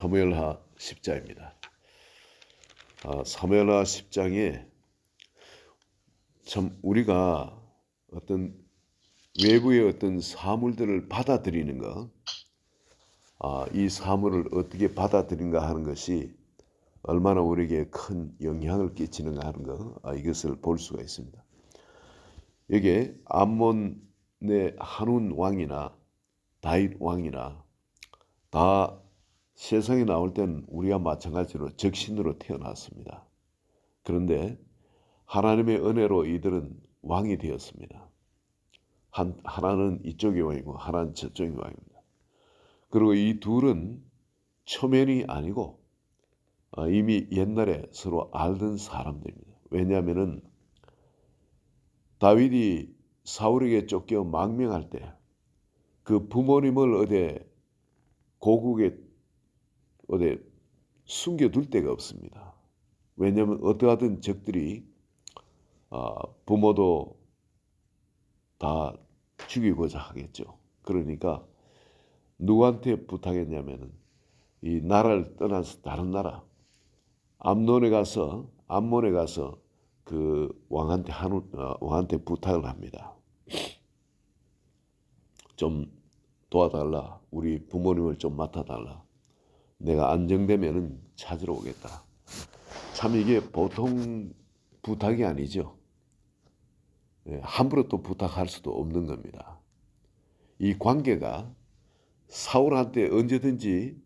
사무엘하 10장입니다. 사무엘하 10장에 참 우리가 어떤 외부의 어떤 사물들을 받아들이는 것, 이 사물을 어떻게 받아들인가 하는 것이 얼마나 우리에게 큰 영향을 끼치는가 하는 것, 이것을 볼 수가 있습니다. 여기에 암몬의 한운 왕이나 다윗 왕이나 다 세상에 나올 때는 우리와 마찬가지로 적신으로 태어났습니다. 그런데 하나님의 은혜로 이들은 왕이 되었습니다. 하나는 이쪽의 왕이고 하나는 저쪽의 왕입니다. 그리고 이 둘은 초면이 아니고 이미 옛날에 서로 알던 사람들입니다. 왜냐하면 다윗이 사울에게 쫓겨 망명할 때 그 부모님을 어디 고국에 어디 숨겨둘 데가 없습니다. 왜냐하면 어떠하든 적들이 부모도 다 죽이고자 하겠죠. 그러니까 누구한테 부탁했냐면은 이 나라를 떠나서 다른 나라 암몬에 가서 그 왕한테 부탁을 합니다. 좀 도와달라. 우리 부모님을 좀 맡아달라. 내가 안정되면은 찾으러 오겠다. 참 이게 보통 부탁이 아니죠. 함부로 또 부탁할 수도 없는 겁니다. 이 관계가 사울한테 언제든지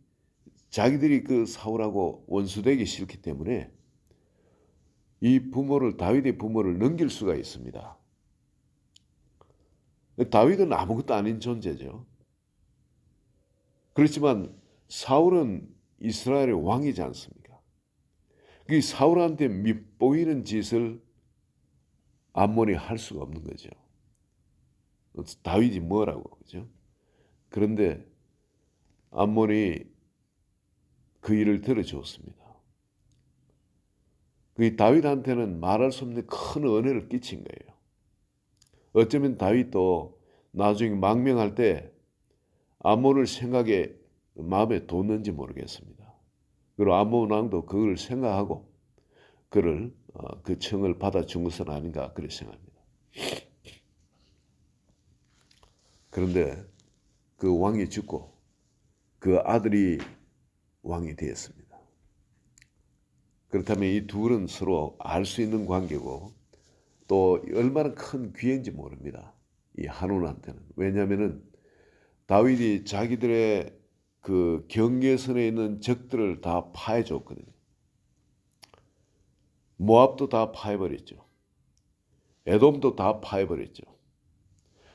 자기들이 그 사울하고 원수되기 싫기 때문에 다윗의 부모를 넘길 수가 있습니다. 다윗은 아무것도 아닌 존재죠. 그렇지만 사울은 이스라엘의 왕이지 않습니까? 그 사울한테 밉보이는 짓을 암몬이 할 수가 없는 거죠. 다윗이 뭐라고 그죠? 그런데 암몬이 그 일을 들어주었습니다. 그 다윗한테는 말할 수 없는 큰 은혜를 끼친 거예요. 어쩌면 다윗도 나중에 망명할 때 암몬을 마음에 뒀는지 모르겠습니다. 그리고 암몬 왕도 그걸 생각하고 그를 그 청을 받아준 것은 아닌가 그렇게 생각합니다. 그런데 그 왕이 죽고 그 아들이 왕이 되었습니다. 그렇다면 이 둘은 서로 알 수 있는 관계고 또 얼마나 큰 귀인지 모릅니다. 이 한운한테는. 왜냐하면은 다윗이 자기들의 그 경계선에 있는 적들을 다 파해줬거든요. 모압도 다 파해버렸죠. 에돔도 다 파해버렸죠.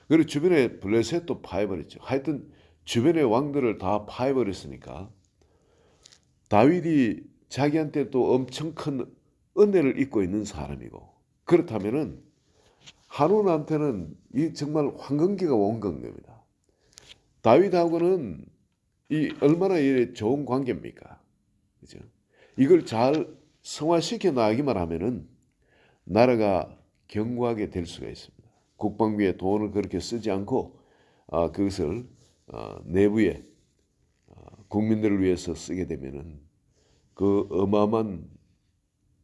그리고 주변에 블레셋도 파해버렸죠. 하여튼 주변의 왕들을 다 파해버렸으니까 다윗이 자기한테 또 엄청 큰 은혜를 입고 있는 사람이고 그렇다면은 한운한테는 이 정말 황금기가 온 겁니다. 다윗하고는 이 얼마나 좋은 관계입니까? 그죠? 이걸 잘 성화시켜 나가기만 하면은 나라가 견고하게 될 수가 있습니다. 국방비에 돈을 그렇게 쓰지 않고 그것을 내부에 국민들을 위해서 쓰게 되면은 그 어마어마한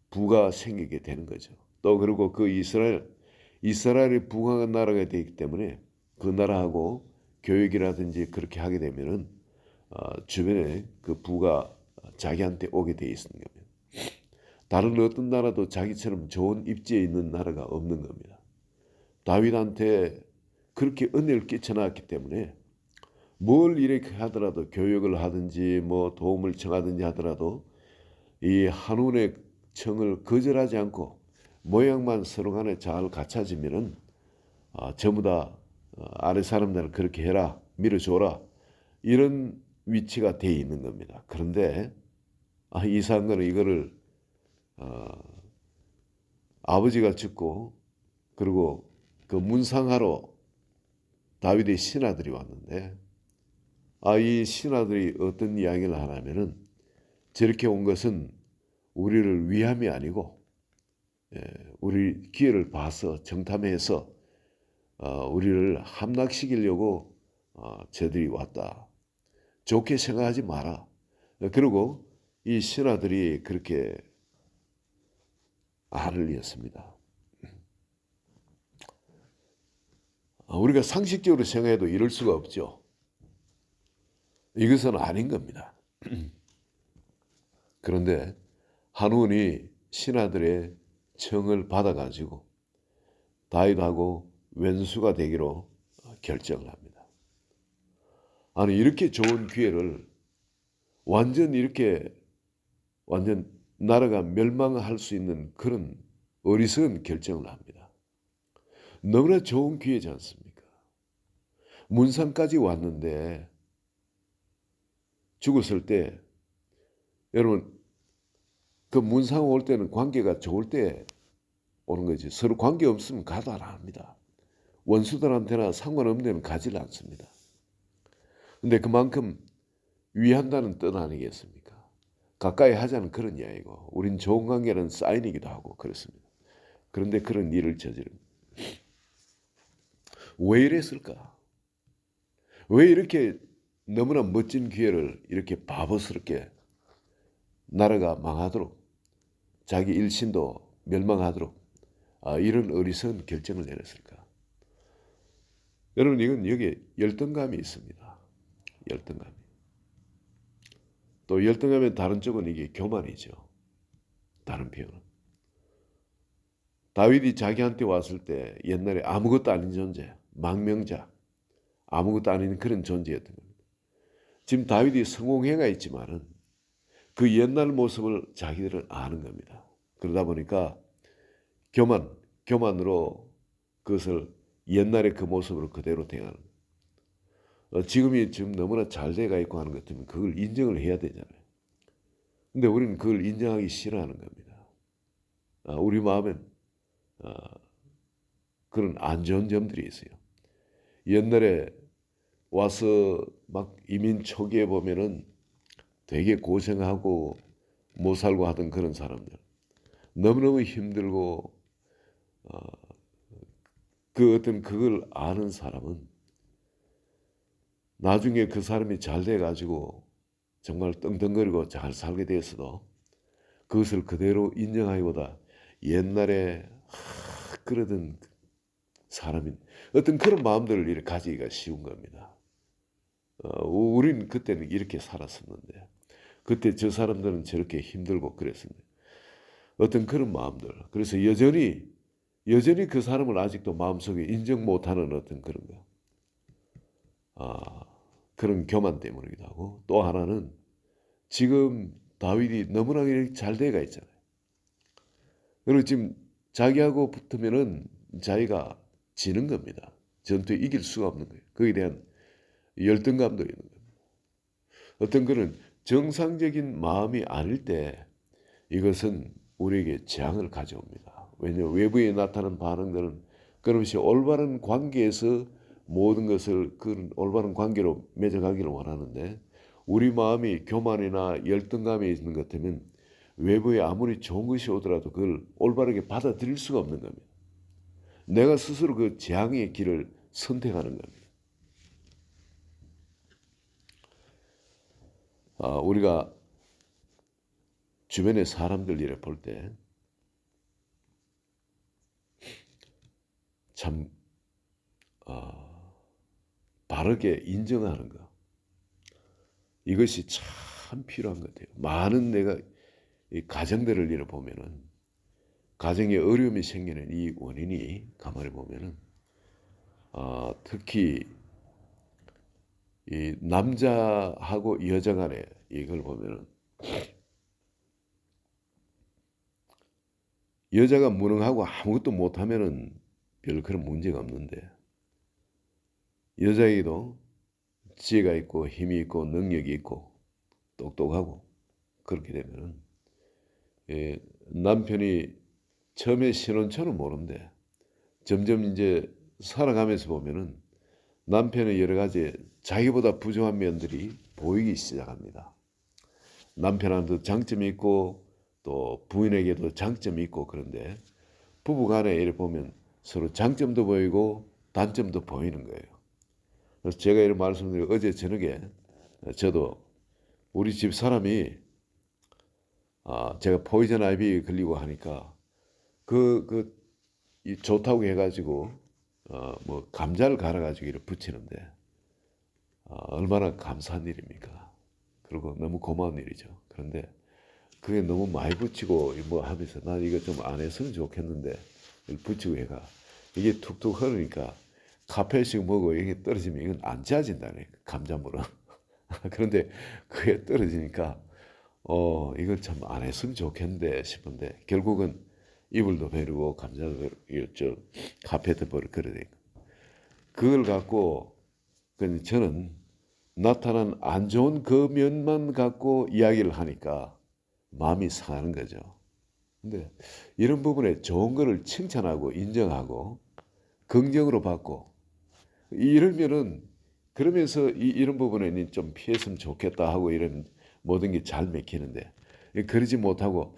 부가 생기게 되는 거죠. 또 그리고 그 이스라엘이 부강한 나라가 되기 때문에 그 나라하고 교육이라든지 그렇게 하게 되면은 주변에 그 부가 자기한테 오게 돼 있는 겁니다. 다른 어떤 나라도 자기처럼 좋은 입지에 있는 나라가 없는 겁니다. 다윗한테 그렇게 은혜를 끼쳐놨기 때문에 뭘 이렇게 하더라도 교육을 하든지 뭐 도움을 청하든지 하더라도 이 한운의 청을 거절하지 않고 모양만 서로 간에 잘 갖춰지면은 전부 다 아래 사람들은 그렇게 해라 밀어줘라 이런 위치가 돼 있는 겁니다. 그런데 이상한 거는 이거를 아버지가 죽고 그리고 그 문상하러 다윗의 신하들이 왔는데 이 신하들이 어떤 이야기를 하냐면은 저렇게 온 것은 우리를 위함이 아니고 우리 기회를 봐서 정탐해서 우리를 함락시키려고 저들이 왔다. 좋게 생각하지 마라. 그리고 이 신하들이 그렇게 안을 이었습니다. 우리가 상식적으로 생각해도 이럴 수가 없죠. 이것은 아닌 겁니다. 그런데 한운이 신하들의 청을 받아가지고 다윗하고 왼수가 되기로 결정을 합니다. 아니 이렇게 좋은 기회를 완전 나라가 멸망할 수 있는 그런 어리석은 결정을 합니다. 너무나 좋은 기회지 않습니까? 문상까지 왔는데 죽었을 때 여러분 그 문상 올 때는 관계가 좋을 때 오는 거지. 서로 관계 없으면 가도 안 합니다. 원수들한테나 상관없는 데는 가지를 않습니다. 근데 그만큼 위한다는 뜻 아니겠습니까? 가까이 하자는 그런 이야기고 우린 좋은 관계는 사인이기도 하고 그렇습니다. 그런데 그런 일을 저지릅니다. 왜 이랬을까? 왜 이렇게 너무나 멋진 기회를 이렇게 바보스럽게 나라가 망하도록 자기 일신도 멸망하도록 이런 어리석은 결정을 내렸을까? 여러분 이건 여기에 열등감이 있습니다. 열등감이. 또 열등감의 다른 쪽은 이게 교만이죠. 다른 표현은. 다윗이 자기한테 왔을 때 옛날에 아무것도 아닌 존재, 망명자, 아무것도 아닌 그런 존재였던 겁니다. 지금 다윗이 성공해가 있지만은 그 옛날 모습을 자기들은 아는 겁니다. 그러다 보니까 교만으로 그것을 옛날의 그 모습으로 그대로 대하는 지금이 지금 너무나 잘 돼가 있고 하는 것 같으면 그걸 인정을 해야 되잖아요. 근데 우리는 그걸 인정하기 싫어하는 겁니다. 우리 마음엔 그런 안 좋은 점들이 있어요. 옛날에 와서 막 이민 초기에 보면은 되게 고생하고 못 살고 하던 그런 사람들. 너무너무 힘들고 그 어떤 그걸 아는 사람은 나중에 그 사람이 잘 돼가지고 정말 떵떵거리고 잘 살게 되었어도 그것을 그대로 인정하기보다 옛날에 그러던 사람인 어떤 그런 마음들을 이렇게 가지기가 쉬운 겁니다. 우린 그때는 이렇게 살았었는데 그때 저 사람들은 저렇게 힘들고 그랬었는데 어떤 그런 마음들. 그래서 여전히 그 사람을 아직도 마음속에 인정 못하는 어떤 그런 거. 그런 교만 때문이기도 하고 또 하나는 지금 다윗이 너무나 잘 돼가 있잖아요. 그리고 지금 자기하고 붙으면은 자기가 지는 겁니다. 전투에 이길 수가 없는 거예요. 거기에 대한 열등감도 있는 겁니다. 어떤 그런 정상적인 마음이 아닐 때 이것은 우리에게 재앙을 가져옵니다. 왜냐하면 외부에 나타나는 반응들은 끊임없이 올바른 관계에서 모든 것을 그 올바른 관계로 맺어가기를 원하는데 우리 마음이 교만이나 열등감이 있는 것 같으면 외부에 아무리 좋은 것이 오더라도 그걸 올바르게 받아들일 수가 없는 겁니다. 내가 스스로 그 재앙의 길을 선택하는 겁니다. 우리가 주변의 사람들 일에 볼 때 참 바르게 인정하는 것 이것이 참 필요한 것 같아요. 많은 내가 이 가정들을 일에 보면은 가정에 어려움이 생기는 이 원인이 가만히 보면은 특히 이 남자하고 여자 간에 이걸 보면은 여자가 무능하고 아무것도 못하면은 별 그런 문제가 없는데 여자에게도 지혜가 있고 힘이 있고 능력이 있고 똑똑하고 그렇게 되면은 남편이 처음에 신혼처럼 모르는데 점점 이제 살아가면서 보면은 남편의 여러 가지 자기보다 부족한 면들이 보이기 시작합니다. 남편한테도 장점이 있고 또 부인에게도 장점이 있고 그런데 부부간에 이렇게 보면 서로 장점도 보이고 단점도 보이는 거예요. 그래서 제가 이런 말씀드리고 어제 저녁에 저도 우리 집 사람이 제가 포이즌 아이비 걸리고 하니까 이 좋다고 해가지고 뭐 감자를 갈아가지고 이렇게 붙이는데 얼마나 감사한 일입니까? 그리고 너무 고마운 일이죠. 그런데 그게 너무 많이 붙이고 뭐 하면서 난 이거 좀 안 했으면 좋겠는데 붙이고 해가 이게 툭툭 흐르니까 카페식 먹고 이게 떨어지면 이건 안 짜진다네 감자물은. 그런데 그게 떨어지니까 이걸 참 안 했으면 좋겠는데 싶은데 결국은 이불도 베르고 감자도 베르고 저 카페도 베르고 그래야 돼. 그걸 갖고 저는 나타난 안 좋은 그 면만 갖고 이야기를 하니까 마음이 상하는 거죠. 근데 이런 부분에 좋은 거를 칭찬하고 인정하고 긍정으로 받고 이러면은 그러면서 이런 부분에는 좀 피했으면 좋겠다 하고 이런 모든 게 잘 맥히는데 그러지 못하고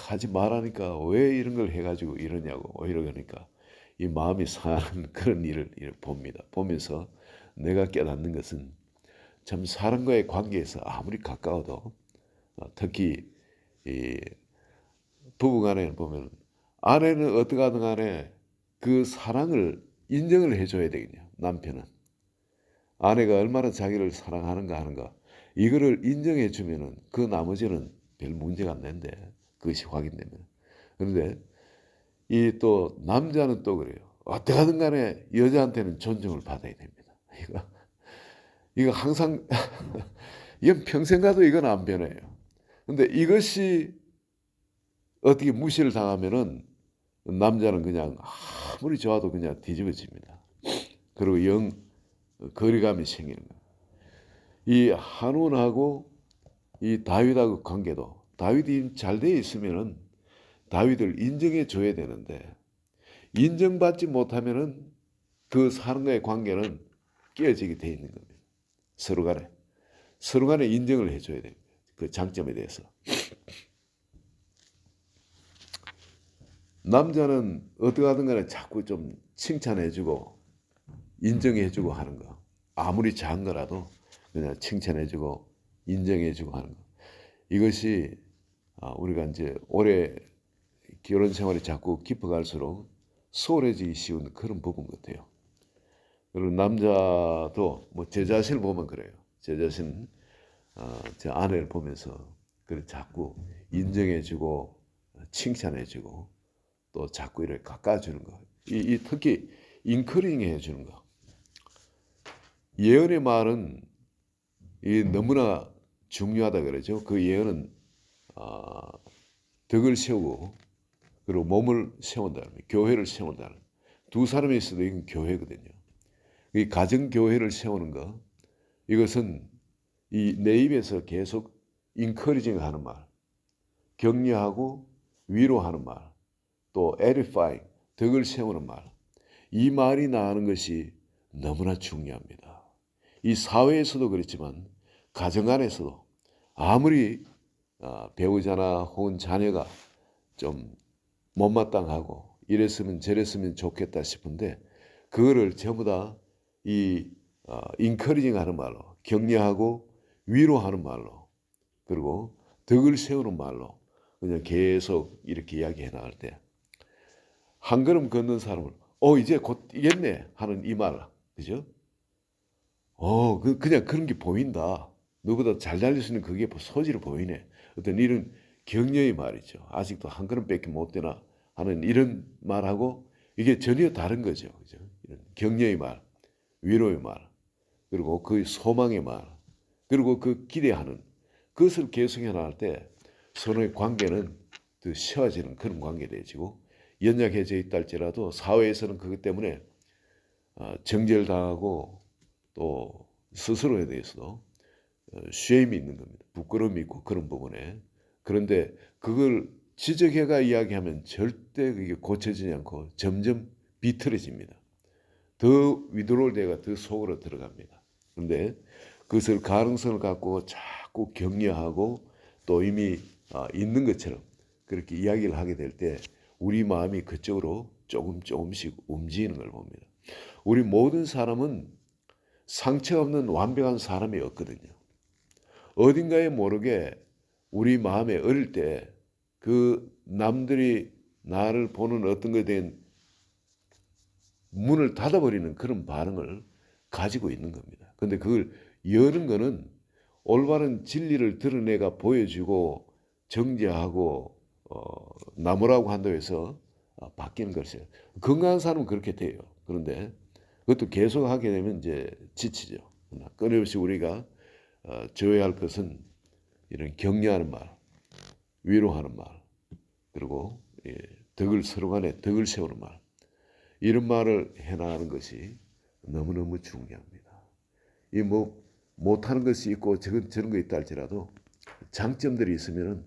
하지 말라니까 왜 이런 걸 해가지고 이러냐고 오히려 그러니까 이 마음이 상하는 그런 일을 봅니다. 보면서 내가 깨닫는 것은 참 사람과의 관계에서 아무리 가까워도 특히 이 부부간에 보면 아내는 어떻게 하든 간에 그 사랑을 인정을 해줘야 되겠냐 남편은 아내가 얼마나 자기를 사랑하는가 하는 거 이거를 인정해 주면은 그 나머지는 별 문제가 안 된대 그것이 확인되면 그런데 이 또 남자는 또 그래요 어떻게 하든 간에 여자한테는 존중을 받아야 됩니다 이거 항상 이건 평생 가도 이건 안 변해요 근데 이것이 어떻게 무시를 당하면은 남자는 그냥 아무리 좋아도 그냥 뒤집어집니다. 그리고 거리감이 생기는 거예요. 이 한온하고 이 다윗하고 관계도 다윗이 잘 돼 있으면은 다윗을 인정해 줘야 되는데 인정받지 못하면은 그 사람과의 관계는 깨어지게 돼 있는 겁니다. 서로 간에 인정을 해줘야 됩니다. 그 장점에 대해서. 남자는 어떻게 하든 간에 자꾸 좀 칭찬해주고 인정해주고 하는 거. 아무리 작은 거라도 그냥 칭찬해주고 인정해주고 하는 거. 이것이 우리가 이제 오래 결혼 생활이 자꾸 깊어갈수록 소홀해지기 쉬운 그런 부분 같아요. 그리고 남자도 뭐 제 자신을 보면 그래요. 제 자신, 제 아내를 보면서 그래 자꾸 인정해주고 칭찬해주고 또 자꾸 이렇게 깎아주는 거. 특히 인커리징 해주는 거. 예언의 말은 너무나 중요하다 그러죠. 그 예언은 덕을 세우고 그리고 몸을 세운다는 거예요. 교회를 세운다는 두 사람이 있어도 이건 교회거든요. 이 가정 교회를 세우는 거 이것은 내 입에서 계속 인커리징 하는 말, 격려하고 위로하는 말, 또 edifying, 덕을 세우는 말. 이 말이 나가는 것이 너무나 중요합니다. 이 사회에서도 그렇지만 가정 안에서도 아무리 배우자나 혹은 자녀가 좀 못마땅하고 이랬으면 저랬으면 좋겠다 싶은데 그거를 전부 다 이 인커리징 하는 말로 격려하고 위로하는 말로 그리고 덕을 세우는 말로 그냥 계속 이렇게 이야기해 나갈 때 한 걸음 걷는 사람을 이제 곧 이겠네 하는 이 말 그죠? 그냥 그런 게 보인다. 너보다 잘 달릴 수 있는 그게 소질이 보이네. 어떤 이런 격려의 말이죠. 아직도 한 걸음밖에 못 되나 하는 이런 말하고 이게 전혀 다른 거죠. 그죠? 이런 격려의 말, 위로의 말, 그리고 그 소망의 말, 그리고 그 기대하는 그것을 계속해 나갈 때 서로의 관계는 더 쉬워지는 그런 관계 되지고 연약해져 있다 할지라도 사회에서는 그것 때문에 정죄당하고 또 스스로에 대해서도 쉐임이 있는 겁니다. 부끄러움이 있고 그런 부분에. 그런데 그걸 지적해가 이야기하면 절대 그게 고쳐지지 않고 점점 비틀어집니다. 더 위드로울 대가 더 속으로 들어갑니다. 그런데 그것을 가능성을 갖고 자꾸 격려하고 또 이미 있는 것처럼 그렇게 이야기를 하게 될 때 우리 마음이 그쪽으로 조금씩 움직이는 걸 봅니다. 우리 모든 사람은 상처 없는 완벽한 사람이 없거든요. 어딘가에 모르게 우리 마음에 어릴 때 그 남들이 나를 보는 어떤 것에 대한 문을 닫아버리는 그런 반응을 가지고 있는 겁니다. 근데 그걸 여는 거는 올바른 진리를 드러내가 보여주고 정죄하고 나무라고 한다고 해서 바뀌는 것이에요. 건강한 사람은 그렇게 돼요. 그런데 그것도 계속 하게 되면 이제 지치죠. 끊임없이 우리가 줘야 할 것은 이런 격려하는 말, 위로하는 말, 그리고 덕을 서로 간에 덕을 세우는 말, 이런 말을 해나가는 것이 너무너무 중요합니다. 이 뭐 못하는 것이 있고 저런 거 있다 할지라도 장점들이 있으면은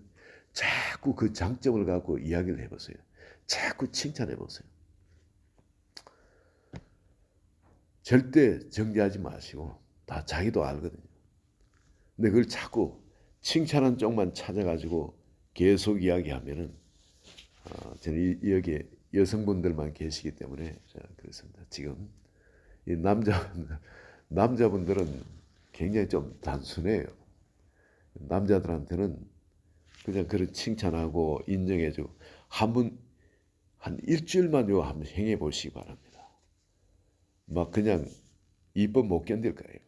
자꾸 그 장점을 갖고 이야기를 해보세요. 자꾸 칭찬해 보세요. 절대 정죄하지 마시고 다 자기도 알거든요. 근데 그걸 자꾸 칭찬한 쪽만 찾아가지고 계속 이야기하면은 저는 여기에 여성분들만 계시기 때문에 그렇습니다. 지금 이 남자분들은 굉장히 좀 단순해요. 남자들한테는 그냥 그런 칭찬하고 인정해주고 한 일주일만 요 한번 행해 보시기 바랍니다. 막 그냥 이뻐 못 견딜 거예요.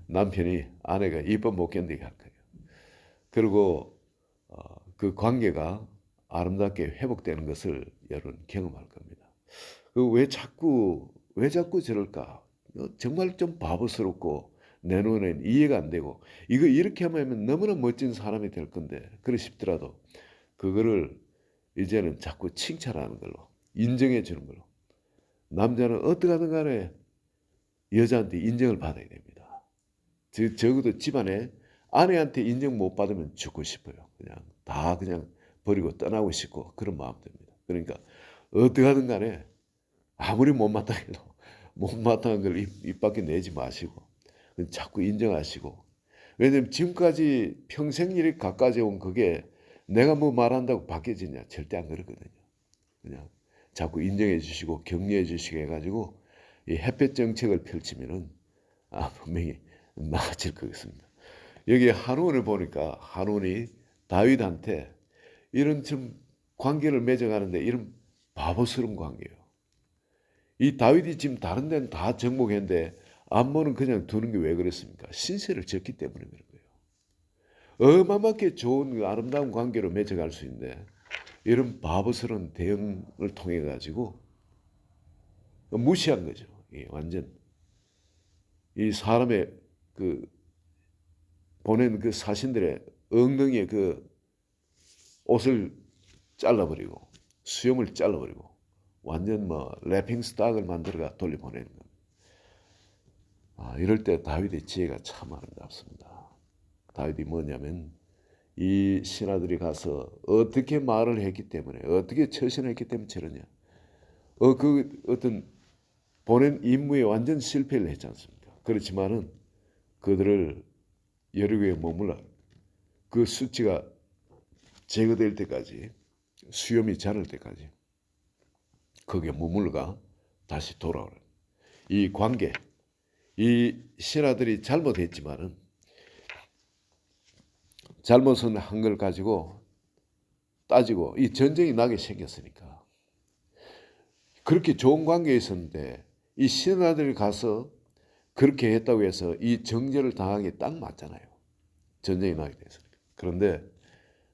남편이 아내가 이뻐 못 견디게 할 거예요. 그리고 그 관계가 아름답게 회복되는 것을 여러분 경험할 겁니다. 왜 자꾸 저럴까? 정말 좀 바보스럽고 내 눈엔 이해가 안 되고 이거 이렇게 하면 너무나 멋진 사람이 될 건데 그러 싶더라도 그거를 이제는 자꾸 칭찬하는 걸로 인정해 주는 걸로 남자는 어떻게 하든 간에 여자한테 인정을 받아야 됩니다. 적어도 집안에 아내한테 인정 못 받으면 죽고 싶어요. 그냥 버리고 떠나고 싶고 그런 마음 듭니다. 그러니까 어떻게 하든 간에 아무리 못마땅해도 못마땅한 걸 입 밖에 내지 마시고 자꾸 인정하시고 왜냐면 지금까지 평생 일이 가까이 온 그게 내가 뭐 말한다고 바뀌어지냐 절대 안 그렇거든요. 그냥 자꾸 인정해 주시고 격려해 주시게 해가지고 이 햇볕 정책을 펼치면은 분명히 나아질 것 같습니다. 여기 한온을 보니까 한온이 다윗한테 이런 좀 관계를 맺어가는데 이런 바보스러운 관계예요. 이 다윗이 지금 다른 데는 다 정복했는데 암몬은 그냥 두는 게 왜 그랬습니까? 신세를 졌기 때문에 그런 거예요. 어마어마하게 좋은 아름다운 관계로 맺어갈 수 있는데 이런 바보스러운 대응을 통해 가지고 무시한 거죠. 완전 이 사람의 그 보낸 그 사신들의 엉덩이에 그 옷을 잘라버리고 수염을 잘라버리고 완전 뭐 래핑 스탁을 만들어가 돌려보내는 겁니다. 이럴 때 다윗의 지혜가 참 아름답습니다. 다윗이 뭐냐면 이 신하들이 가서 어떻게 말을 했기 때문에 어떻게 처신을 했기 때문에 저러냐. 그 어떤 보낸 임무에 완전 실패를 했지 않습니까? 그렇지만은 그들을 여리고에 머물러 그 수치가 제거될 때까지 수염이 자랄 때까지 거기에 머물러가 다시 돌아오는 이 관계 이 신하들이 잘못했지만은 잘못은 한 걸 가지고 따지고 이 전쟁이 나게 생겼으니까 그렇게 좋은 관계에 있었는데 이 신하들이 가서 그렇게 했다고 해서 이 정죄를 당하기 딱 맞잖아요. 전쟁이 나게 됐으니까. 그런데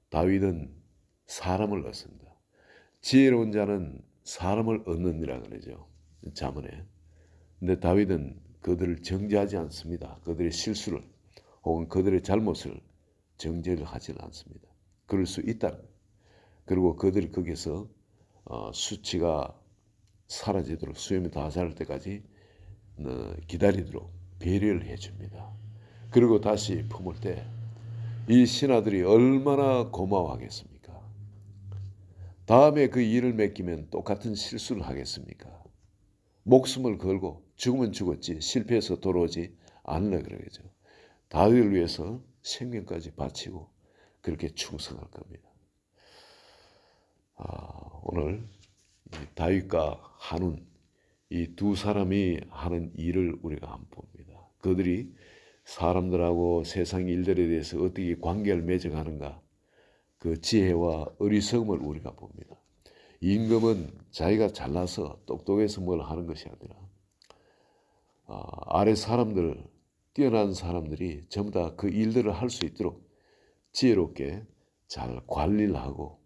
다윗은 사람을 얻습니다. 지혜로운 자는 사람을 얻느니라 그러죠. 잠언에. 근데 다윗은 그들을 정죄하지 않습니다. 그들의 실수를 혹은 그들의 잘못을 정죄를 하지는 않습니다. 그럴 수 있다. 그리고 그들이 거기서 수치가 사라지도록 수염이 다 자랄 때까지 기다리도록 배려를 해줍니다. 그리고 다시 품을 때 이 신하들이 얼마나 고마워하겠습니까? 다음에 그 일을 맡기면 똑같은 실수를 하겠습니까? 목숨을 걸고 죽으면 죽었지 실패해서 돌아오지 않으려 그러겠죠. 다윗을 위해서 생명까지 바치고 그렇게 충성할 겁니다. 오늘 다윗과 한운 이 두 사람이 하는 일을 우리가 한번 봅니다. 그들이 사람들하고 세상 일들에 대해서 어떻게 관계를 맺어가는가, 그 지혜와 어리석음을 우리가 봅니다. 임금은 자기가 잘나서 똑똑해서 뭘 하는 것이 아니라 아래 사람들, 뛰어난 사람들이 전부 다 그 일들을 할 수 있도록 지혜롭게 잘 관리를 하고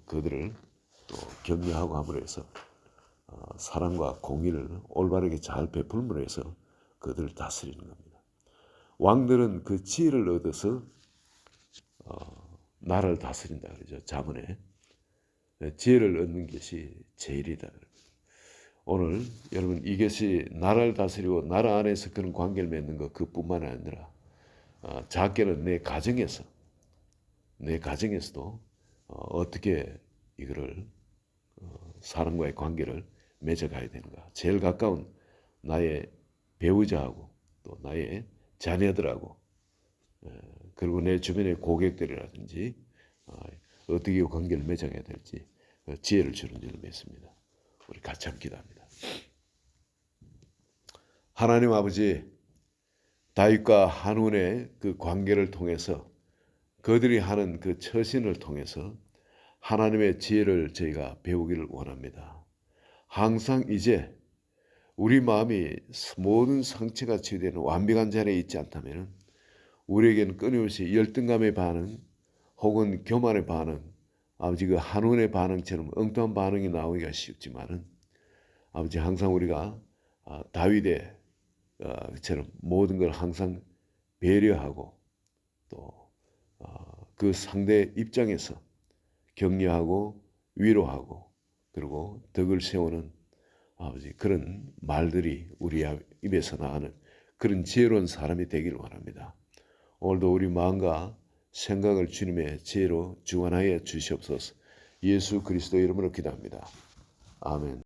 그들을 또 격려하고 함으로 해서 사랑과 공의를 올바르게 잘 베풀므로 해서 그들을 다스리는 겁니다. 왕들은 그 지혜를 얻어서 나라를 다스린다 그러죠. 자문에 지혜를 얻는 것이 제일이다. 오늘 여러분 이것이 나라를 다스리고 나라 안에서 그런 관계를 맺는 것 그뿐만 아니라 작게는 내 가정에서도 어떻게 이거를 사람과의 관계를 맺어가야 되는가. 제일 가까운 나의 배우자하고 또 나의 자녀들하고 그리고 내 주변의 고객들이라든지 어떻게 관계를 맺어가야 될지 지혜를 주는 줄로 믿습니다. 우리 같이 함께 기도합니다. 하나님 아버지, 다윗과 한운의 그 관계를 통해서 그들이 하는 그 처신을 통해서 하나님의 지혜를 저희가 배우기를 원합니다. 항상 이제 우리 마음이 모든 상처가 치유되는 완벽한 자리에 있지 않다면 우리에게는 끊임없이 열등감의 반응 혹은 교만의 반응, 아버지 그 한운의 반응처럼 엉뚱한 반응이 나오기가 쉽지만은 아버지 항상 우리가 다윗의 처럼 모든 걸 항상 배려하고 또 그 상대 입장에서 격려하고 위로하고 그리고 덕을 세우는 아버지 그런 말들이 우리 입에서 나오는 그런 지혜로운 사람이 되기를 원합니다. 오늘도 우리 마음과 생각을 주님의 지혜로 주관하여 주시옵소서. 예수 그리스도 이름으로 기도합니다. 아멘.